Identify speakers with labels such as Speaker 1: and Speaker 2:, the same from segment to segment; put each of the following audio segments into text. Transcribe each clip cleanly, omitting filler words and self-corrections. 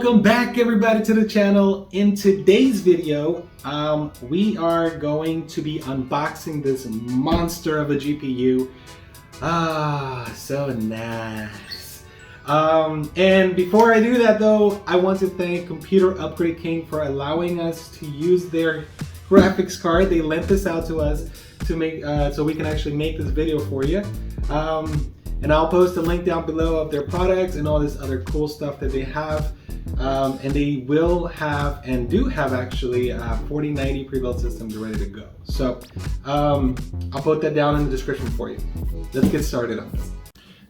Speaker 1: Welcome back everybody to the channel. In today's video, we are going to be unboxing this monster of a GPU. So nice. And before I do that though, I want to thank Computer Upgrade King for allowing us to use their graphics card. They lent this out to us to make so we can actually make this video for you. And I'll post a link down below of their products and all this other cool stuff that they have. And they will have, and do have actually, 4090 pre-built systems ready to go. So I'll put that down in the description for you. Let's get started on this.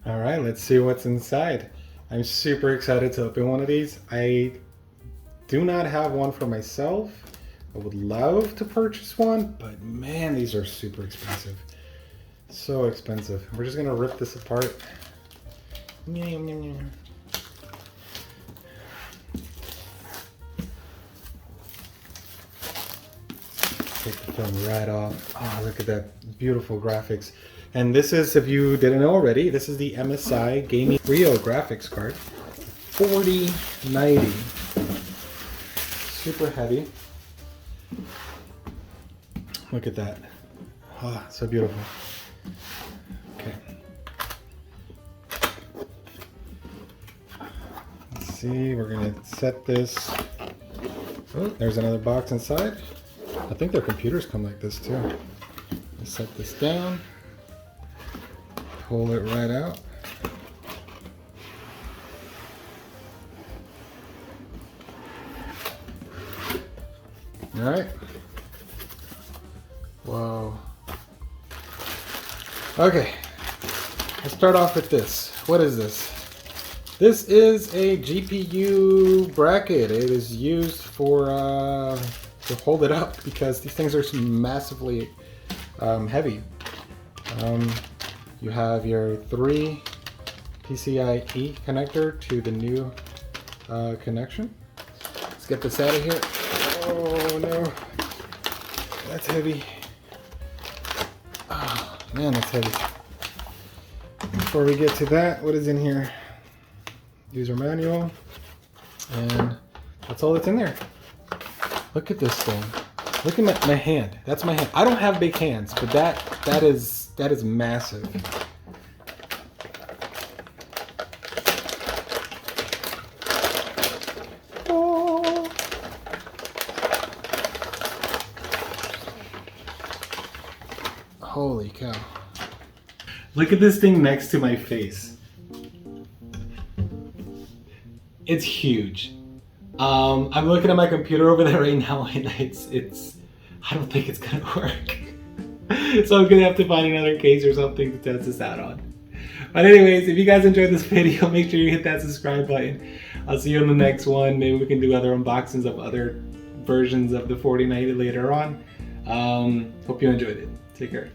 Speaker 1: All right, let's see what's inside. I'm super excited to open one of these. I do not have one for myself. I would love to purchase one, but man, these are super expensive. So expensive. We're just gonna rip this apart. Take the film right off. Oh, look at that beautiful graphics. And this is, if you didn't know already, this is the MSI Gaming Rio graphics card. 4090. Super heavy. Look at that. Ah, so beautiful. Okay. Let's see, we're gonna set this. Oh, there's another box inside. I think their computers come like this too. Let's set this down. Pull it right out. All right. Whoa. Okay, let's start off with this. What is this? This is a GPU bracket. It is used for to hold it up because these things are massively heavy. You have your 3 PCIe connector to the new connection. Let's get this out of here. Oh no, that's heavy. Oh, man, that's heavy. Before we get to that, what is in here? User manual, and that's all that's in there. Look at this thing. Look at my hand. That's my hand. I don't have big hands, but that is massive. Oh. Holy cow. Look at this thing next to my face. It's huge. I'm looking at my computer over there right now and it's I don't think it's gonna work. So I'm gonna have to find another case or something to test this out on. But anyways, if you guys enjoyed this video, make sure you hit that subscribe button. I'll see you in the next one. Maybe we can do other unboxings of other versions of the 4090 later on. Hope you enjoyed it. Take care.